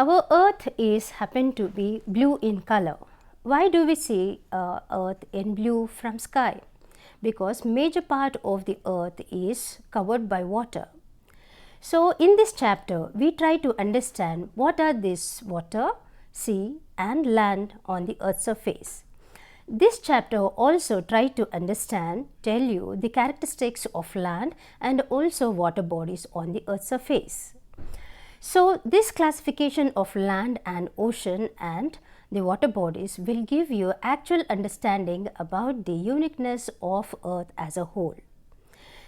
Our earth is happen to be blue in color. Why do we see earth in blue from sky? Because major part of the earth is covered by water. So in this chapter we try to understand what are this water, sea and land on the earth's surface. This chapter also try to understand, tell you the characteristics of land and also water bodies on the earth's surface. So this classification of land and ocean and the water bodies will give you actual understanding about the uniqueness of earth as a whole.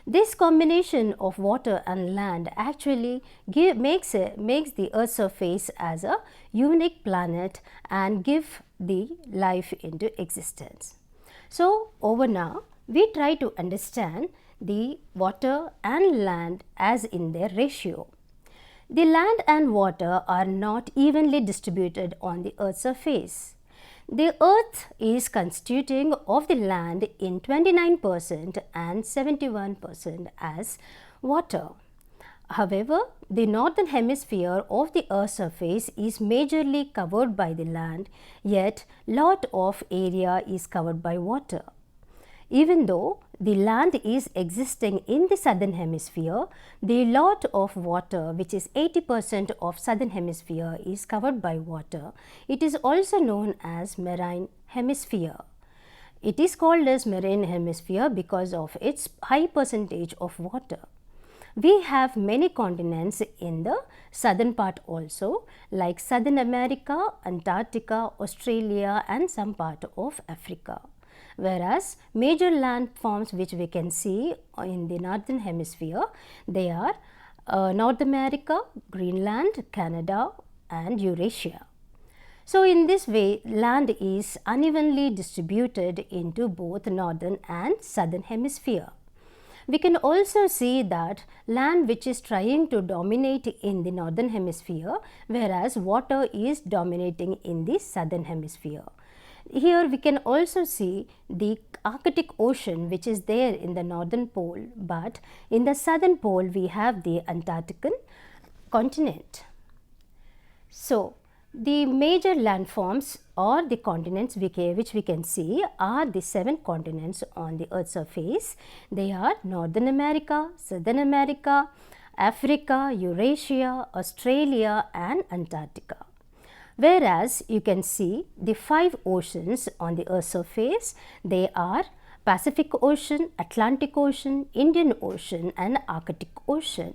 This combination of water and land actually makes the earth's surface as a unique planet and give the life into existence. So over now we try to understand the water and land as in their ratio. The land and water are not evenly distributed on the earth's surface. The earth is constituting of the land in 29% and 71% as water. However, the northern hemisphere of the earth's surface is majorly covered by the land, yet lot of area is covered by water. Even though the land is existing in the southern hemisphere, the lot of water, which is 80% of southern hemisphere, is covered by water. It is also known as marine hemisphere. It is called as marine hemisphere because of its high percentage of water. We have many continents in the southern part also, like Southern America, Antarctica, Australia and some part of Africa. Whereas major landforms which we can see in the northern hemisphere, they are North America, Greenland, Canada and Eurasia. So in this way, land is unevenly distributed into both northern and southern hemisphere. We can also see that land which is trying to dominate in the northern hemisphere, whereas water is dominating in the southern hemisphere. Here we can also see the Arctic Ocean which is there in the northern pole, but in the southern pole we have the Antarctic continent. So the major landforms or the continents which we can see are the 7 continents on the earth's surface. They are Northern America, Southern America, Africa, Eurasia, Australia and Antarctica. Whereas you can see the 5 oceans on the earth's surface, they are Pacific Ocean, Atlantic Ocean, Indian Ocean and Arctic Ocean.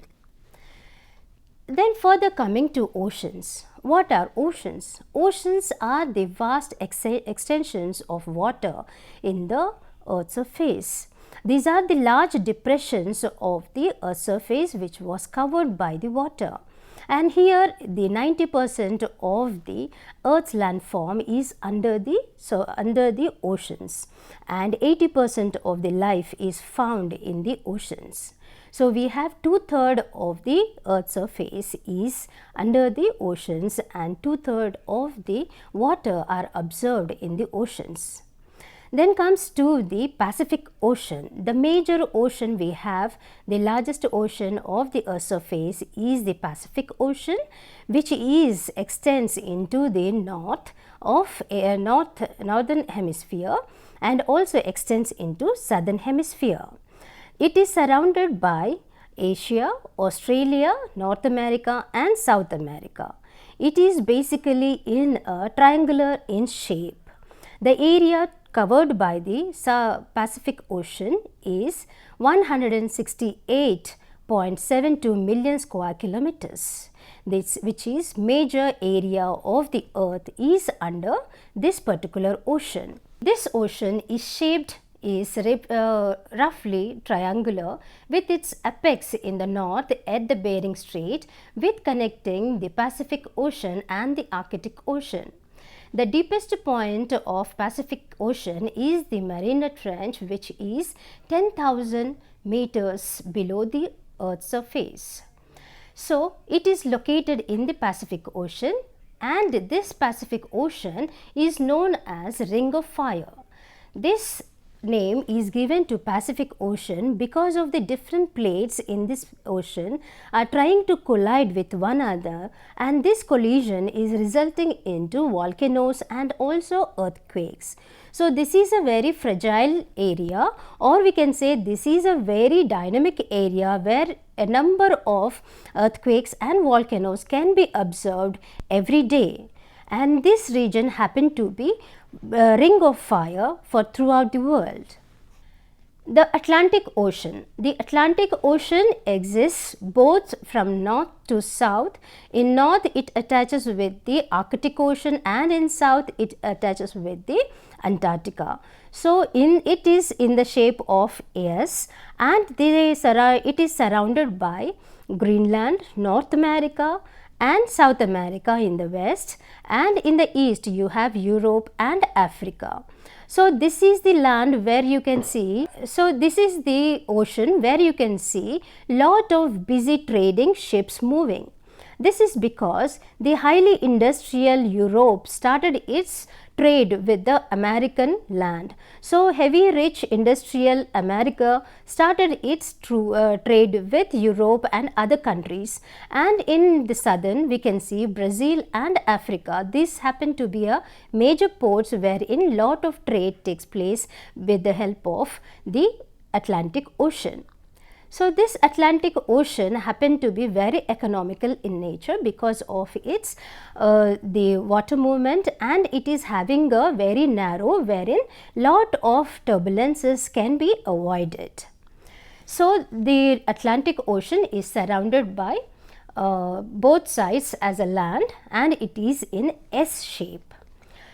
Then further coming to oceans. What are oceans? Oceans are the vast extensions of water in the earth's surface. These are the large depressions of the earth's surface which was covered by the water. And here the 90% of the earth's landform is under the oceans, and 80% of the life is found in the oceans. So we have 2/3 of the earth's surface is under the oceans and 2/3 of the water are observed in the oceans. Then comes to the Pacific Ocean. The major ocean we have, the largest ocean of the earth's surface is the Pacific Ocean, which extends into the northern hemisphere and also extends into southern hemisphere. It is surrounded by Asia, Australia, North America and South America. It is basically in a triangular in shape. The area covered by the Pacific Ocean is 168 0.72 million square kilometers. This, which is major area of the earth, is under this particular ocean. This ocean is shaped roughly triangular, with its apex in the north at the Bering Strait, with connecting the Pacific Ocean and the Arctic Ocean. The deepest point of Pacific Ocean is the Mariana Trench, which is 10,000 meters below the Earth's surface. So, it is located in the Pacific Ocean, and this Pacific Ocean is known as Ring of Fire. This name is given to Pacific Ocean because of the different plates in this ocean are trying to collide with one another, and this collision is resulting into volcanoes and also earthquakes. So, this is a very fragile area, or we can say this is a very dynamic area where a number of earthquakes and volcanoes can be observed every day. And this region happened to be a ring of fire for throughout the world. The Atlantic Ocean. The Atlantic Ocean exists both from north to south. In north it attaches with the Arctic Ocean, and in south it attaches with the Antarctica. So, it is in the shape of S, and it is surrounded by Greenland, North America and South America in the west, and in the east you have Europe and Africa. So, this is the land where you can see, this is the ocean where you can see lot of busy trading ships moving. This is because the highly industrial Europe started its trade with the American land. So, heavy rich industrial America started its trade with Europe and other countries, and in the southern we can see Brazil and Africa. These happen to be a major ports wherein lot of trade takes place with the help of the Atlantic Ocean. So, this Atlantic Ocean happened to be very economical in nature because of its the water movement, and it is having a very narrow wherein lot of turbulences can be avoided. So, the Atlantic Ocean is surrounded by both sides as a land, and it is in S shape.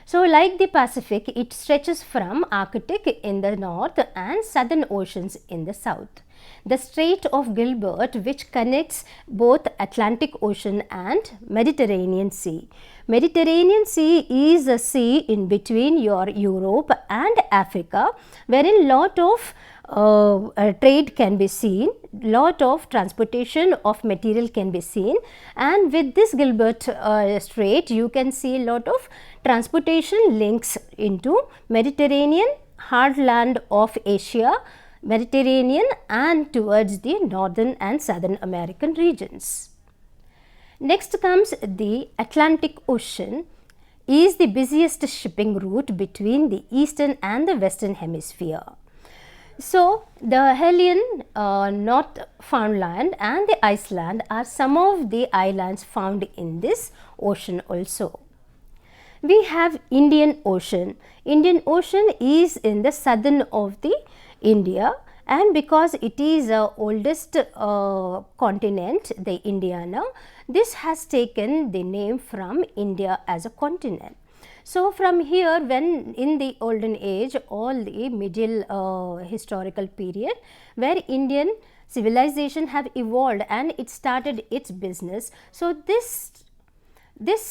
So, like the Pacific, it stretches from Arctic in the north and southern oceans in the south. The Strait of Gilbert, which connects both Atlantic Ocean and Mediterranean Sea. Mediterranean Sea is a sea in between your Europe and Africa, wherein lot of trade can be seen, lot of transportation of material can be seen, and with this Gilbert Strait you can see lot of transportation links into Mediterranean, hard land of Asia, Mediterranean, and towards the northern and southern American regions. Next comes the Atlantic Ocean, is the busiest shipping route between the eastern and the western hemisphere. So, the Hellenian, Newfoundland and the Iceland are some of the islands found in this ocean also. We have Indian Ocean. Indian Ocean is in the southern of the India, and because it is the oldest continent, the Indiana, this has taken the name from India as a continent. So, from here, when in the olden age, all the middle historical period where Indian civilization have evolved and it started its business. So, this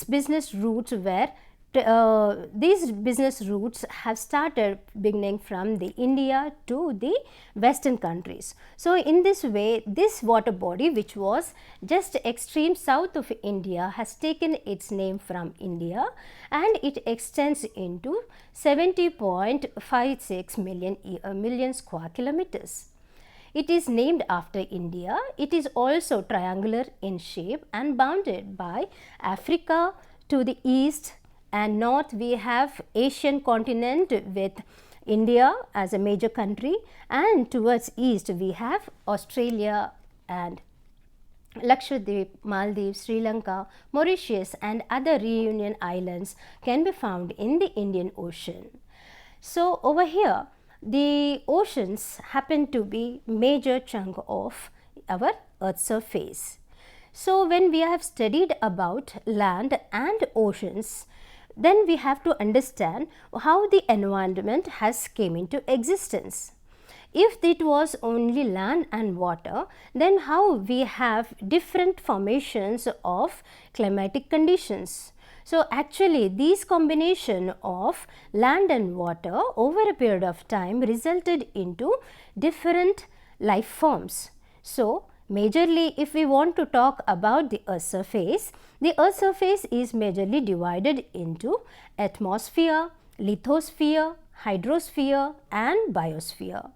business routes were these business routes have started beginning from the India to the western countries. So, in this way, this water body, which was just extreme south of India, has taken its name from India, and it extends into 70.56 million square kilometers. It is named after India. It is also triangular in shape and bounded by Africa to the east, and north we have Asian continent with India as a major country, and towards east we have Australia and Lakshadweep, Maldives, Sri Lanka, Mauritius and other reunion islands can be found in the Indian Ocean. So, over here the oceans happen to be major chunk of our Earth's surface. So when we have studied about land and oceans, then we have to understand how the environment has came into existence. If it was only land and water, then how we have different formations of climatic conditions. So actually these combination of land and water over a period of time resulted into different life forms. So majorly, if we want to talk about the Earth's surface is majorly divided into atmosphere, lithosphere, hydrosphere and biosphere.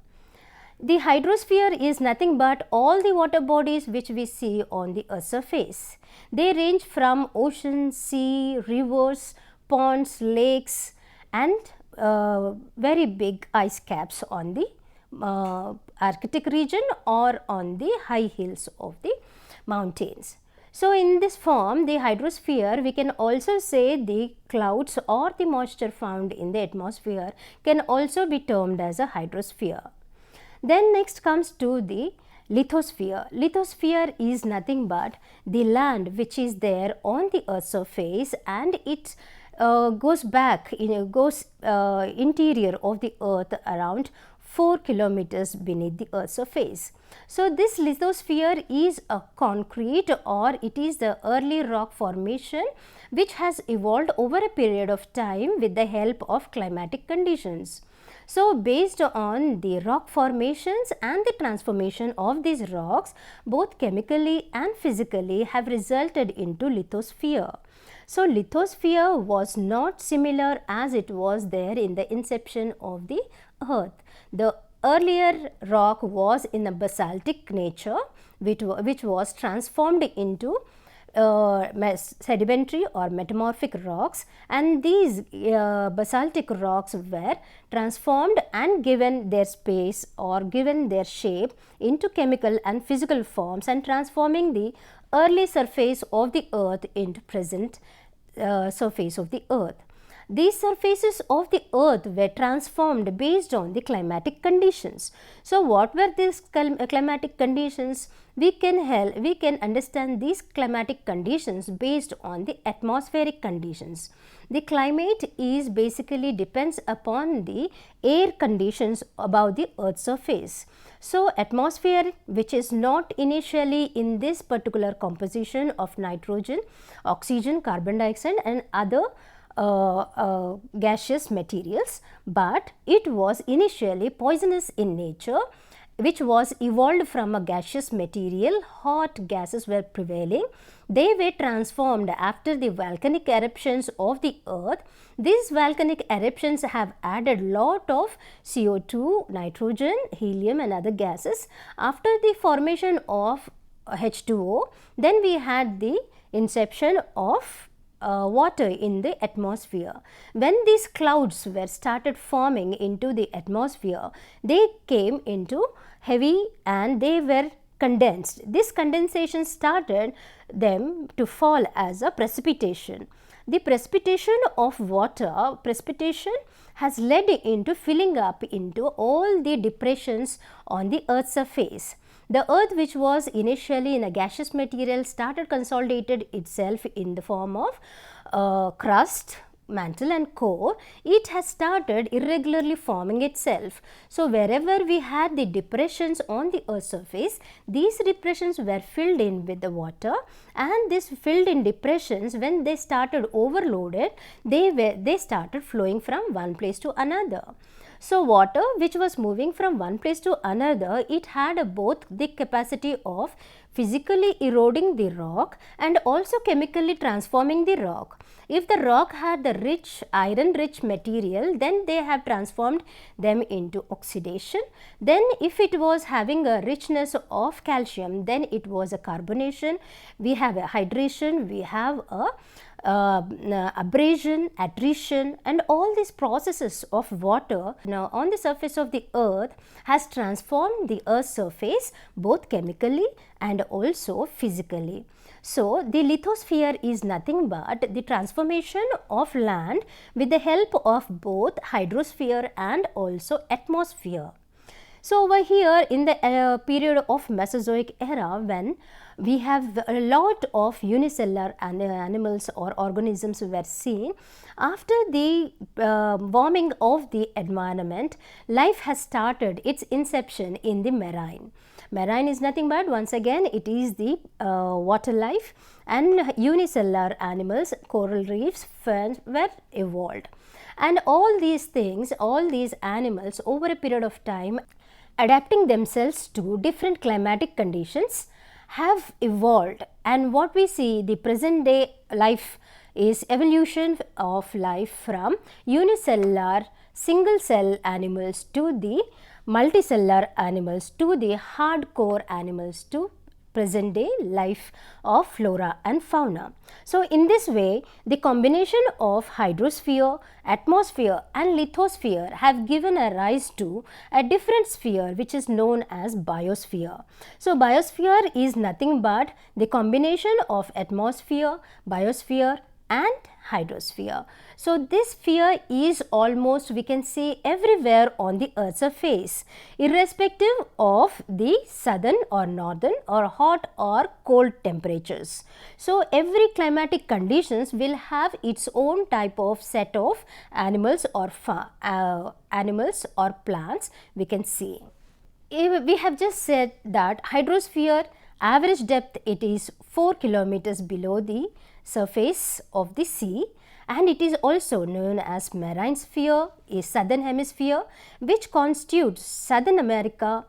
The hydrosphere is nothing but all the water bodies which we see on the Earth's surface. They range from ocean, sea, rivers, ponds, lakes and very big ice caps on the Arctic region or on the high hills of the mountains. So in this form, the hydrosphere, we can also say the clouds or the moisture found in the atmosphere can also be termed as a hydrosphere. Then next comes to the lithosphere. Lithosphere is nothing but the land which is there on the Earth's surface, and it goes back, interior of the Earth around 4 kilometers beneath the Earth's surface. So this lithosphere is a concrete, or it is the early rock formation which has evolved over a period of time with the help of climatic conditions. So based on the rock formations and the transformation of these rocks, both chemically and physically have resulted into lithosphere. So lithosphere was not similar as it was there in the inception of the Earth. The earlier rock was in a basaltic nature, which was transformed into sedimentary or metamorphic rocks, and these basaltic rocks were transformed and given their space or given their shape into chemical and physical forms, and transforming the early surface of the Earth into present surface of the Earth. These surfaces of the Earth were transformed based on the climatic conditions. So what were these climatic conditions? We can understand these climatic conditions based on the atmospheric conditions. The climate is basically depends upon the air conditions above the Earth's surface. So atmosphere, which is not initially in this particular composition of nitrogen, oxygen, carbon dioxide and other gaseous materials, but it was initially poisonous in nature, which was evolved from a gaseous material. Hot gases were prevailing. They were transformed after the volcanic eruptions of the Earth. These volcanic eruptions have added lot of CO2, nitrogen, helium and other gases. After the formation of H2O, then we had the inception of water in the atmosphere. When these clouds were started forming into the atmosphere, they came into heavy and they were condensed. This condensation started them to fall as a precipitation. The precipitation of water, precipitation has led into filling up into all the depressions on the Earth's surface. The Earth, which was initially in a gaseous material, started consolidated itself in the form of crust, mantle and core. It has started irregularly forming itself. So wherever we had the depressions on the Earth's surface, these depressions were filled in with the water, and this filled in depressions, when they started overloaded, they started flowing from one place to another. So water which was moving from one place to another, it had both the capacity of physically eroding the rock and also chemically transforming the rock. If the rock had the rich iron rich material, then they have transformed them into oxidation. Then if it was having a richness of calcium, then it was a carbonation. We have a hydration, we have a abrasion, attrition, and all these processes of water now on the surface of the Earth has transformed the Earth's surface both chemically and also physically. So the lithosphere is nothing but the transformation of land with the help of both hydrosphere and also atmosphere. So over here in the period of Mesozoic era, when we have a lot of unicellular animals or organisms were seen, after the warming of the environment, life has started its inception in the marine. Marine is nothing but, once again, it is the water life, and unicellular animals, coral reefs, ferns were evolved. And all these things, all these animals over a period of time adapting themselves to different climatic conditions have evolved. And what we see, the present day life is evolution of life from unicellular single cell animals to the multicellular animals to the hardcore animals to present day life of flora and fauna. So in this way, the combination of hydrosphere, atmosphere and lithosphere have given a rise to a different sphere which is known as biosphere. So biosphere is nothing but the combination of atmosphere, biosphere and hydrosphere. So this sphere is almost, we can say, everywhere on the earth's surface, irrespective of the southern or northern or hot or cold temperatures. So every climatic conditions will have its own type of set of animals or plants we can see. We have just said that hydrosphere average depth, it is 4 kilometers below the surface of the sea, and it is also known as marine sphere, a southern hemisphere which constitutes Southern America,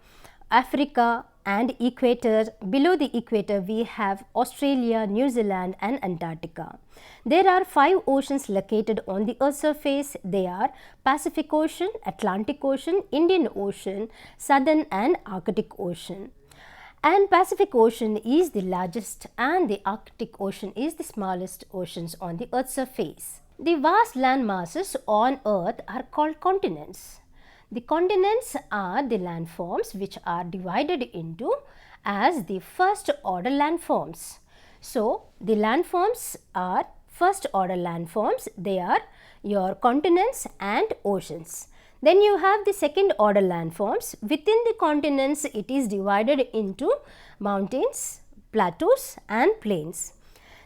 Africa and equator. Below the equator we have Australia, New Zealand and Antarctica. There are 5 oceans located on the earth's surface. They are Pacific Ocean, Atlantic Ocean, Indian Ocean, Southern and Arctic Ocean. And Pacific Ocean is the largest and the Arctic Ocean is the smallest oceans on the earth's surface. The vast land masses on earth are called continents. The continents are the landforms which are divided into as the first order landforms. So the landforms are first order landforms, they are your continents and oceans. Then you have the second order landforms. Within the continents, it is divided into mountains, plateaus and plains.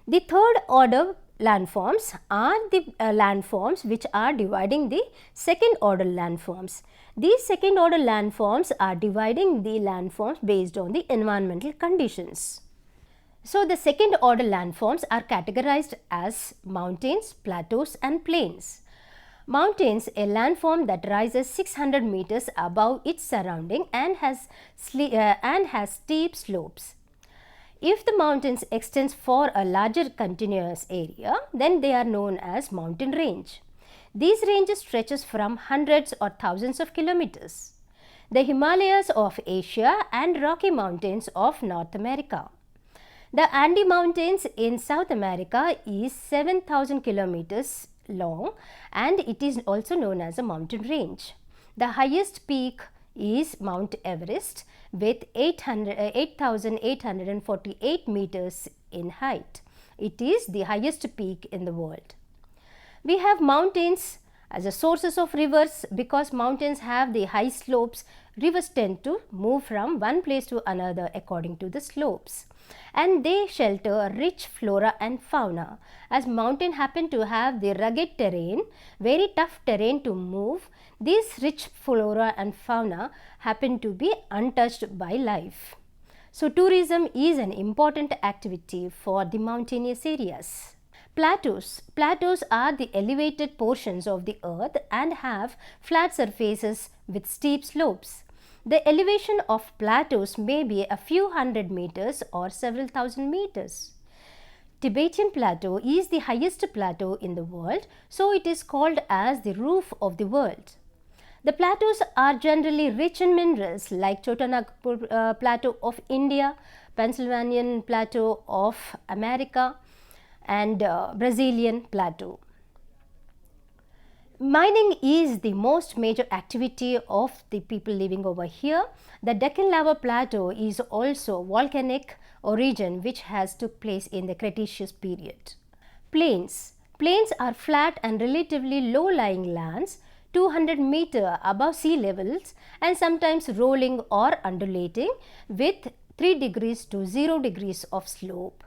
The third order landforms are the landforms which are dividing the second order landforms. These second order landforms are dividing the landforms based on the environmental conditions. So the second order landforms are categorized as mountains, plateaus and plains. Mountains, a landform that rises 600 meters above its surrounding and has steep slopes. If the mountains extends for a larger continuous area, then they are known as mountain range. These ranges stretches from hundreds or thousands of kilometers. The Himalayas of Asia and Rocky Mountains of North America. The Andes Mountains in South America is 7,000 kilometers long and it is also known as a mountain range. The highest peak is Mount Everest with 8,848 meters in height. It is the highest peak in the world. We have mountains as a sources of rivers. Because mountains have the high slopes, rivers tend to move from one place to another according to the slopes. And they shelter rich flora and fauna. As mountains happen to have the rugged terrain, very tough terrain to move, these rich flora and fauna happen to be untouched by life. So tourism is an important activity for the mountainous areas. Plateaus. Plateaus are the elevated portions of the earth and have flat surfaces with steep slopes. The elevation of plateaus may be a few hundred meters or several thousand meters. Tibetan Plateau is the highest plateau in the world, so it is called as the roof of the world. The plateaus are generally rich in minerals like Chotanagpur Plateau of India, Pennsylvanian Plateau of America and Brazilian Plateau. Mining is the most major activity of the people living over here. The Deccan Lava Plateau is also volcanic origin which has took place in the Cretaceous period. Plains. Plains are flat and relatively low-lying lands 200 meter above sea levels and sometimes rolling or undulating with 3 degrees to 0 degrees of slope.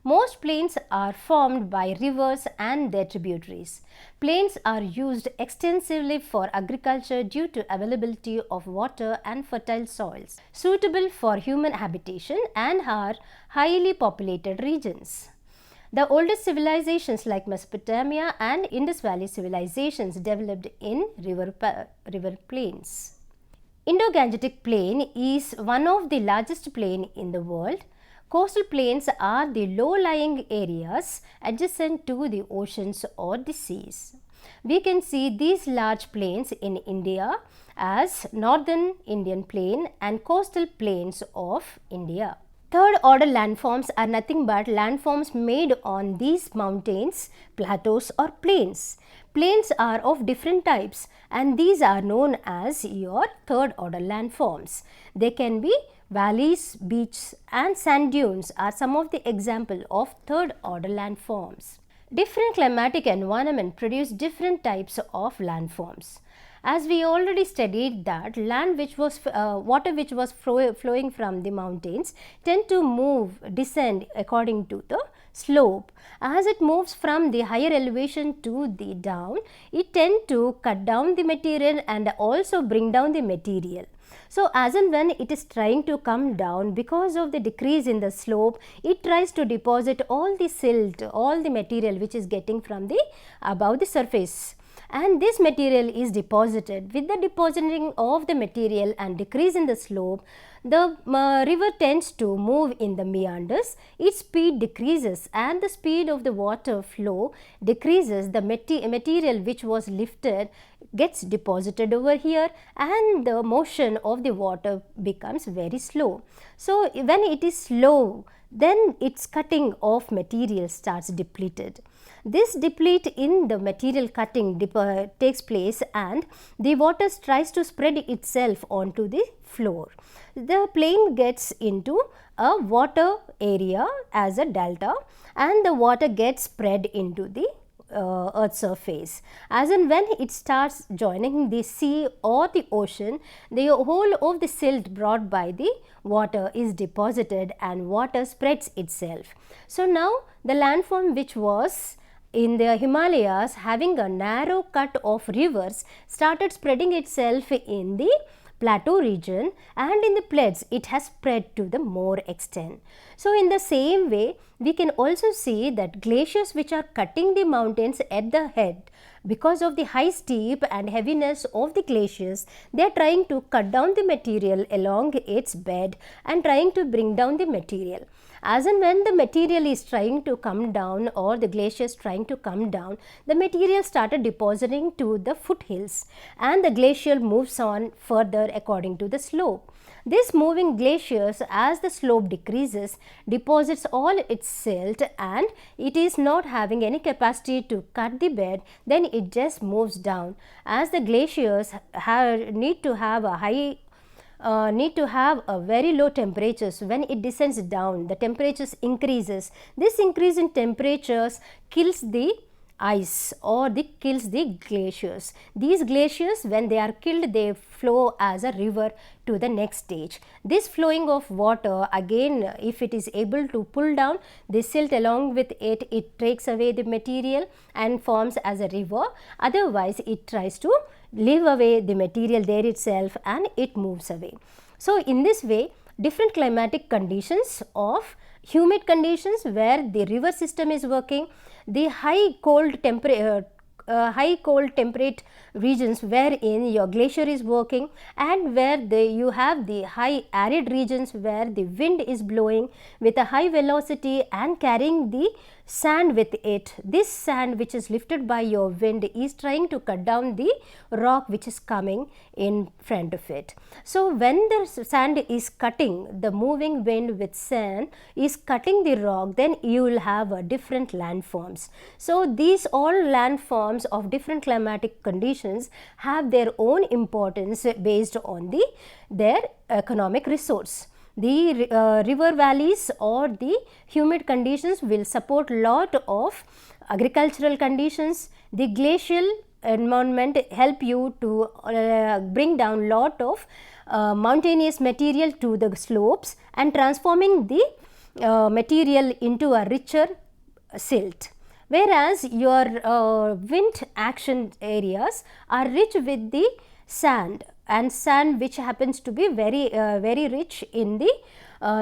Most plains are formed by rivers and their tributaries. Plains are used extensively for agriculture due to availability of water and fertile soils, suitable for human habitation and are highly populated regions. The oldest civilizations like Mesopotamia and Indus Valley civilizations developed in river plains. Indo-Gangetic Plain is one of the largest plains in the world. Coastal plains are the low-lying areas adjacent to the oceans or the seas. We can see these large plains in India as Northern Indian Plain and coastal plains of India. Third order landforms are nothing but landforms made on these mountains, plateaus or plains. Plains are of different types and these are known as your third order landforms. They can be valleys, beaches and sand dunes are some of the examples of third order landforms. Different climatic environment produce different types of landforms. As we already studied that water which was flowing from the mountains tend to descend according to the slope. As it moves from the higher elevation to the down, it tend to cut down the material and also bring down the material. So as and when it is trying to come down, because of the decrease in the slope, it tries to deposit all the silt, all the material which is getting from the above the surface. And this material is deposited. With the depositing of the material and decrease in the slope, the river tends to move in the meanders. Its speed decreases and the speed of the water flow decreases. The material which was lifted gets deposited over here and the motion of the water becomes very slow. So when it is slow, then its cutting of material starts depleted. This deplete in the material cutting takes place and the water tries to spread itself onto the floor. The plain gets into a water area as a delta and the water gets spread into the earth's surface. As and when it starts joining the sea or the ocean, the whole of the silt brought by the water is deposited and water spreads itself. So now the landform which was in the Himalayas having a narrow cut of rivers started spreading itself in the plateau region, and in the plains it has spread to the more extent. So in the same way, we can also see that glaciers which are cutting the mountains at the head, because of the high steep and heaviness of the glaciers, they are trying to cut down the material along its bed and trying to bring down the material. As and when the material is trying to come down or the glaciers trying to come down, the material started depositing to the foothills and the glacier moves on further according to the slope. This moving glaciers, as the slope decreases, deposits all its silt and it is not having any capacity to cut the bed, then it just moves down. As the glaciers need to have a very low temperatures. When it descends down, the temperatures increases. This increase in temperatures kills the ice or kills the glaciers. These glaciers, when they are killed, they flow as a river to the next stage. This flowing of water, again, if it is able to pull down the silt along with it, it takes away the material and forms as a river. Otherwise, it tries to leave away the material there itself and it moves away. So in this way, different climatic conditions of humid conditions where the river system is working, the high cold temperate regions wherein your glacier is working, and where you have the high arid regions where the wind is blowing with a high velocity and carrying the sand with it. This sand which is lifted by your wind is trying to cut down the rock which is coming in front of it. So when the sand is cutting, the moving wind with sand is cutting the rock, then you will have a different landforms. So these all landforms of different climatic conditions have their own importance based on their economic resource. The river valleys or the humid conditions will support lot of agricultural conditions. The glacial environment help you to bring down lot of mountainous material to the slopes and transforming the material into a richer silt, whereas your wind action areas are rich with the sand, and sand which happens to be very rich in the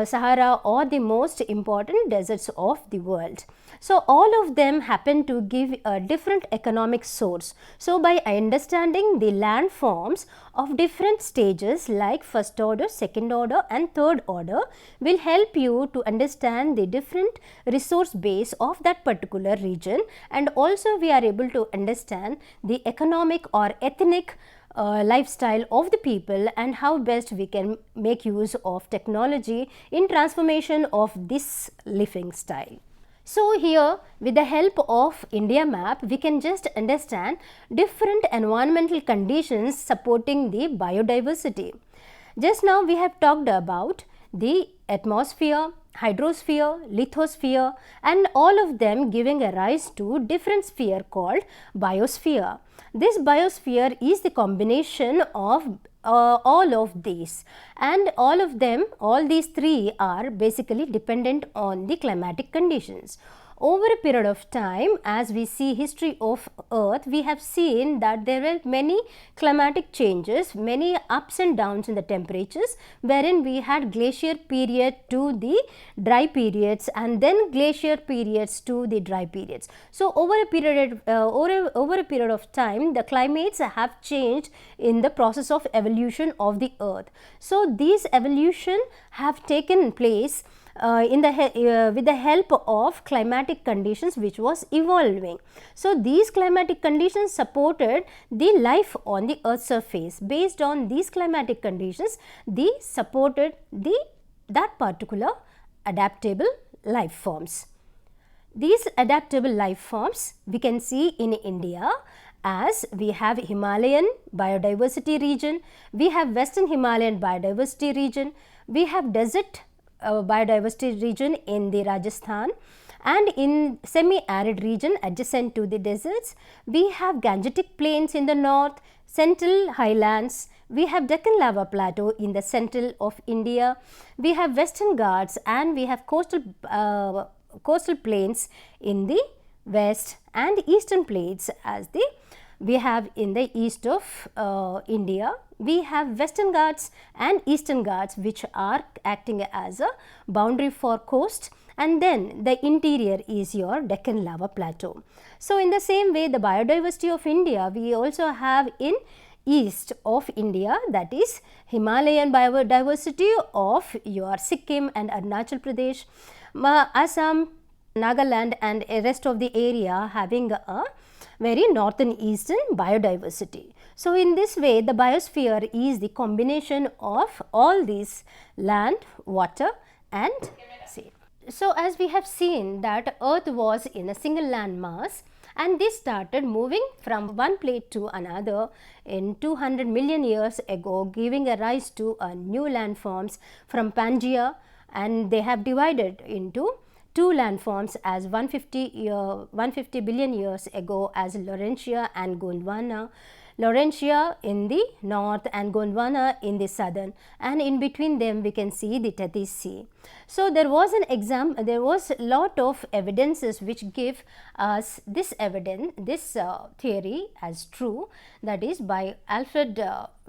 Sahara or the most important deserts of the world. So, all of them happen to give a different economic source. So, by understanding the landforms of different stages like first order, second order and third order will help you to understand the different resource base of that particular region, and also we are able to understand the economic or ethnic lifestyle of the people and how best we can make use of technology in transformation of this living style. So, here with the help of India map, we can just understand different environmental conditions supporting the biodiversity. Just now we have talked about the atmosphere, hydrosphere, lithosphere, and all of them giving a rise to different sphere called biosphere. This biosphere is the combination of all of these, and all of them, all these three are basically dependent on the climatic conditions. Over a period of time, as we see history of earth, we have seen that there were many climatic changes, many ups and downs in the temperatures, wherein we had glacier period to the dry periods and then glacier periods to the dry periods. So, over a period of time, the climates have changed in the process of evolution of the earth. So, these evolution have taken place with the help of climatic conditions which was evolving. So, these climatic conditions supported the life on the earth's surface. Based on these climatic conditions, they supported that particular adaptable life forms. These adaptable life forms we can see in India, as we have Himalayan biodiversity region, we have Western Himalayan biodiversity region, we have desert biodiversity region in the Rajasthan, and in semi-arid region adjacent to the deserts, we have Gangetic plains in the north, Central highlands, we have Deccan lava plateau in the central of India, we have Western Ghats, and we have coastal plains in the west and eastern plains as we have in the east of India. We have Western Ghats and Eastern Ghats which are acting as a boundary for coast, and then the interior is your Deccan lava plateau. So, in the same way, the biodiversity of India we also have in east of India, that is Himalayan biodiversity of your Sikkim and Arunachal Pradesh, Assam, Nagaland and rest of the area having a very northern eastern biodiversity. So, in this way the biosphere is the combination of all these land, water and sea. So, as we have seen that earth was in a single land mass, and this started moving from one plate to another in 200 million years ago, giving a rise to new landforms from Pangaea, and they have divided into two landforms as 150 billion years ago as Laurentia and Gondwana. Laurentia in the north and Gondwana in the southern, and in between them we can see the Tethys Sea. So, there was a lot of evidences which give us this theory as true, that is by Alfred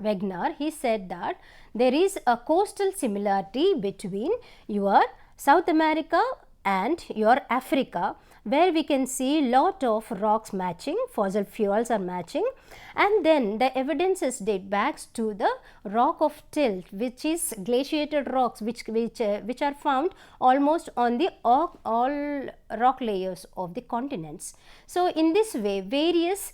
Wegener. He said that there is a coastal similarity between your South America and your Africa, where we can see lot of rocks matching, fossil fuels are matching, and then the evidences date back to the rock of tilt, which is glaciated rocks which are found almost on the all rock layers of the continents. So, in this way various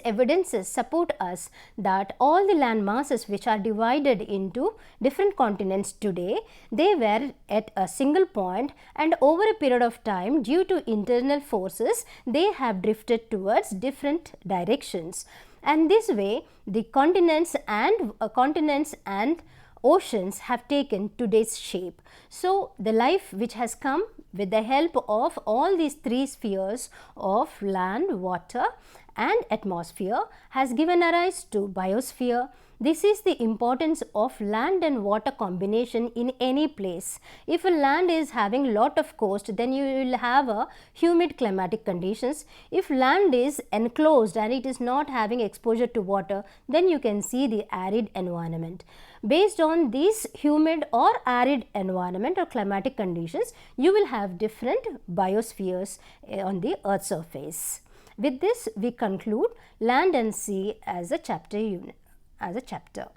evidences support us that all the land masses which are divided into different continents today, they were at a single point, and over a period of time due to internal forces they have drifted towards different directions, and this way the continents and oceans have taken today's shape. So the life which has come with the help of all these three spheres of land, water and atmosphere has given rise to biosphere. This is the importance of land and water combination in any place. If a land is having lot of coast, then you will have a humid climatic conditions. If land is enclosed and it is not having exposure to water, then you can see the arid environment. Based on these humid or arid environment or climatic conditions, you will have different biospheres on the earth surface. With this, we conclude land and sea as a chapter.